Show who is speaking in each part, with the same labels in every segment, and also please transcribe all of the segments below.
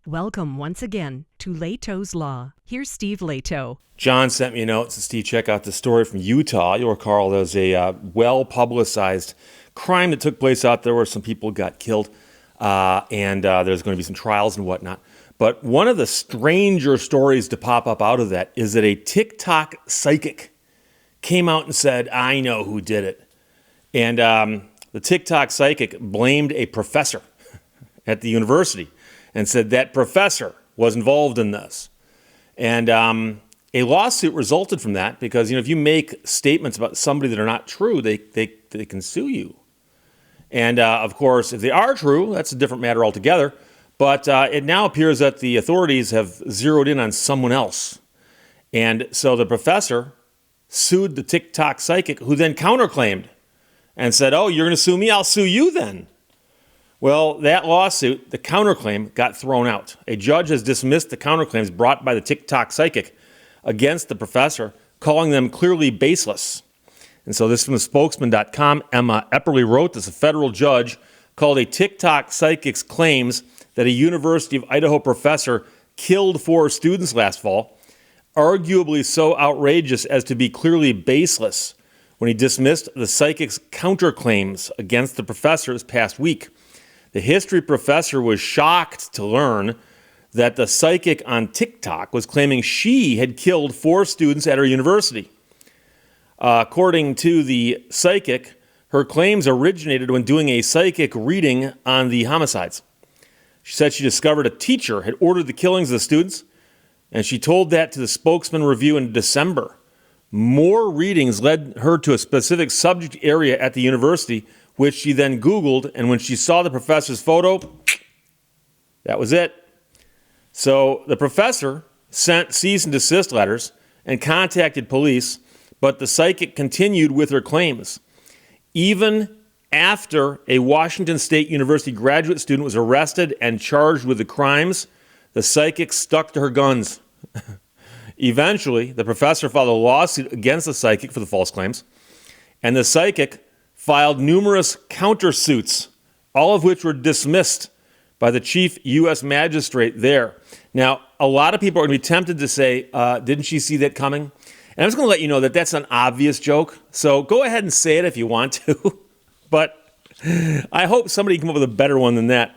Speaker 1: Welcome once again to Lehto's Law. Here's Steve Lehto.
Speaker 2: John sent me a note. Says, Steve, check out the story from Utah. You'll recall there was a well-publicized crime that took place out there where some people got killed, and there's going to be some trials and whatnot. But one of the stranger stories to pop up out of that is that a TikTok psychic came out and said, I know who did it. And the TikTok psychic blamed a professor at the university and said that professor was involved in this. And a lawsuit resulted from that because, if you make statements about somebody that are not true, they can sue you. And, of course, if they are true, that's a different matter altogether. But it now appears that the authorities have zeroed in on someone else. And so the professor sued the TikTok psychic, who then counterclaimed and said, oh, you're going to sue me? I'll sue you then. Well, that lawsuit, the counterclaim, got thrown out. A judge has dismissed the counterclaims brought by the TikTok psychic against the professor, calling them clearly baseless. And so this is from the spokesman.com. Emma Epperly wrote this. A federal judge called a TikTok psychic's claims that a University of Idaho professor killed 4 students last fall arguably so outrageous as to be clearly baseless when he dismissed the psychic's counterclaims against the professor this past week. The history professor was shocked to learn that the psychic on TikTok was claiming she had killed 4 students at her university. According to the psychic, her claims originated when doing a psychic reading on the homicides. She said she discovered a teacher had ordered the killings of the students, and she told that to the Spokesman Review in December. More readings led her to a specific subject area at the university, which she then Googled, and when she saw the professor's photo, that was it. So the professor sent cease and desist letters and contacted police, but the psychic continued with her claims. Even after a Washington State University graduate student was arrested and charged with the crimes, the psychic stuck to her guns. Eventually, the professor filed a lawsuit against the psychic for the false claims, and the psychic filed numerous countersuits, all of which were dismissed by the chief U.S. magistrate there. Now, a lot of people are going to be tempted to say, didn't she see that coming? And I'm just going to let you know that that's an obvious joke, so go ahead and say it if you want to. But I hope somebody can come up with a better one than that.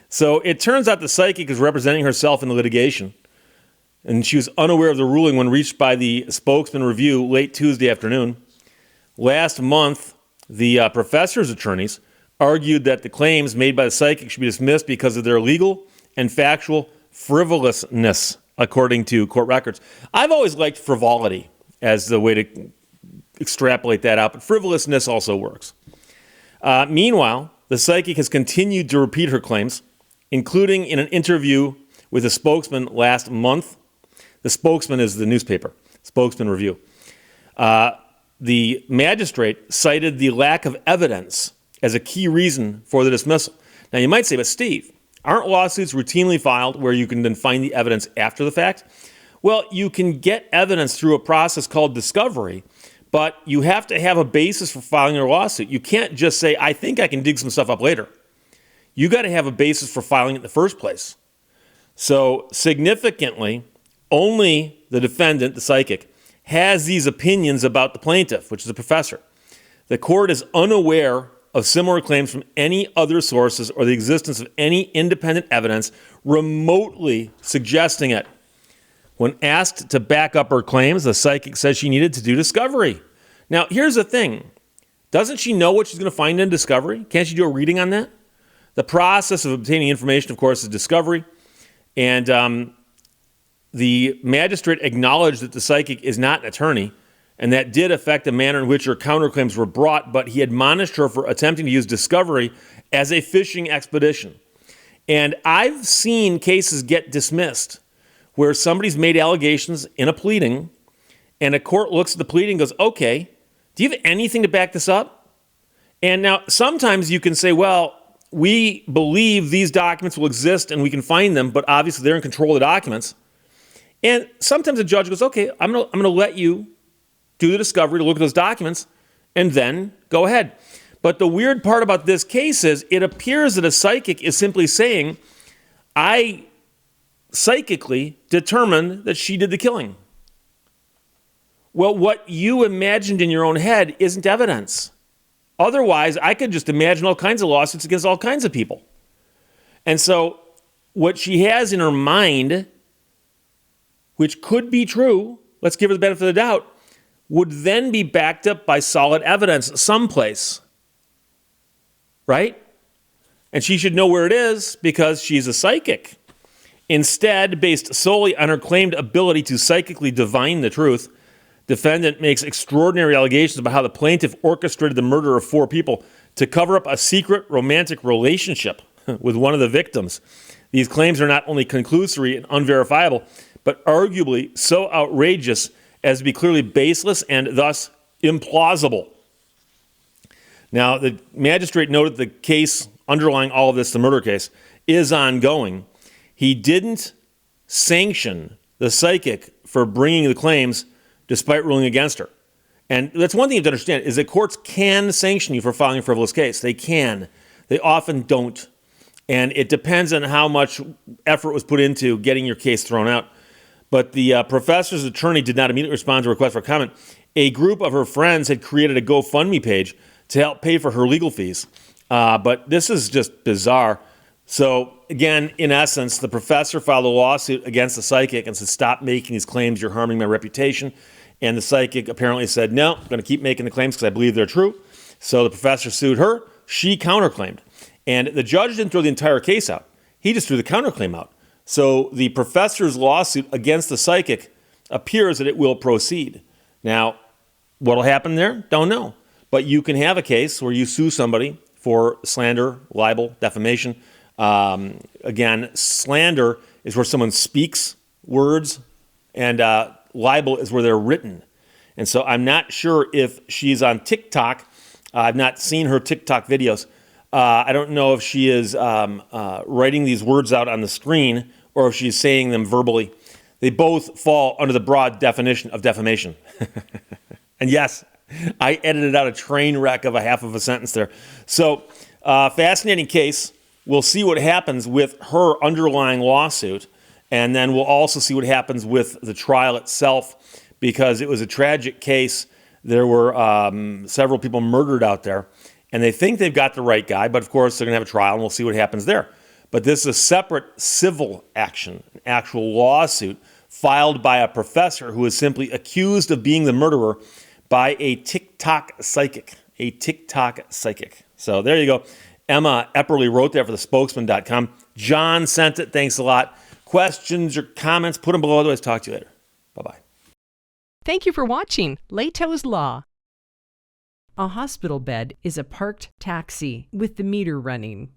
Speaker 2: So it turns out the psychic is representing herself in the litigation, and she was unaware of the ruling when reached by the Spokesman Review late Tuesday afternoon. Last month, the professor's attorneys argued that the claims made by the psychic should be dismissed because of their legal and factual frivolousness, according to court records. I've always liked frivolity as the way to extrapolate that out, but frivolousness also works. Meanwhile, the psychic has continued to repeat her claims, including in an interview with a spokesman last month. The Spokesman is the newspaper, Spokesman Review. The magistrate cited the lack of evidence as a key reason for the dismissal. Now, you might say, but Steve, aren't lawsuits routinely filed where you can then find the evidence after the fact? Well, you can get evidence through a process called discovery, but you have to have a basis for filing your lawsuit. You can't just say, I think I can dig some stuff up later. You got to have a basis for filing it in the first place. So, significantly, only the defendant, the psychic, has these opinions about the plaintiff, which is a professor. The court is unaware of similar claims from any other sources or the existence of any independent evidence remotely suggesting it. When asked to back up her claims, the psychic says she needed to do discovery. Now, here's the thing. Doesn't she know what she's going to find in discovery? Can't she do a reading on that? The process of obtaining information, of course, is discovery. And the magistrate acknowledged that the psychic is not an attorney, and that did affect the manner in which her counterclaims were brought, but he admonished her for attempting to use discovery as a fishing expedition. And I've seen cases get dismissed where somebody's made allegations in a pleading, and a court looks at the pleading and goes, okay, do you have anything to back this up? And now sometimes you can say, well, we believe these documents will exist and we can find them, but obviously they're in control of the documents. And sometimes a judge goes, okay, I'm going to let you do the discovery to look at those documents and then go ahead. But the weird part about this case is it appears that a psychic is simply saying, I psychically determined that she did the killing. Well, what you imagined in your own head isn't evidence. Otherwise, I could just imagine all kinds of lawsuits against all kinds of people. And so what she has in her mind, which could be true, let's give her the benefit of the doubt, would then be backed up by solid evidence someplace. Right? And she should know where it is because she's a psychic. Instead, based solely on her claimed ability to psychically divine the truth, defendant makes extraordinary allegations about how the plaintiff orchestrated the murder of 4 people to cover up a secret romantic relationship with one of the victims. These claims are not only conclusory and unverifiable, but arguably so outrageous as to be clearly baseless and thus implausible. Now, the magistrate noted the case underlying all of this, the murder case, is ongoing. He didn't sanction the psychic for bringing the claims despite ruling against her. And that's one thing you have to understand, is that courts can sanction you for filing a frivolous case. They can. They often don't. And it depends on how much effort was put into getting your case thrown out. But the professor's attorney did not immediately respond to a request for comment. A group of her friends had created a GoFundMe page to help pay for her legal fees. But this is just bizarre. So again, in essence, the professor filed a lawsuit against the psychic and said, stop making these claims, you're harming my reputation. And the psychic apparently said, no, I'm going to keep making the claims because I believe they're true. So the professor sued her. She counterclaimed. And the judge didn't throw the entire case out. He just threw the counterclaim out. So the professor's lawsuit against the psychic appears that it will proceed. Now, what will happen there? Don't know. But you can have a case where you sue somebody for slander, libel, defamation. Again, slander is where someone speaks words, and libel is where they're written. And so I'm not sure if she's on TikTok. I've not seen her TikTok videos. I don't know if she is writing these words out on the screen or if she's saying them verbally. They both fall under the broad definition of defamation. And yes, I edited out a train wreck of a half of a sentence there. So, fascinating case. We'll see what happens with her underlying lawsuit, and then we'll also see what happens with the trial itself, because it was a tragic case. There were several people murdered out there, and they think they've got the right guy, but of course they're going to have a trial, and we'll see what happens there. But this is a separate civil action, an actual lawsuit filed by a professor who is simply accused of being the murderer by a TikTok psychic, So there you go. Emma Epperly wrote that for thespokesman.com. John sent it. Thanks a lot. Questions or comments, put them below. Otherwise, talk to you later. Bye-bye.
Speaker 1: Thank you for watching Lehto's Law. A hospital bed is a parked taxi with the meter running.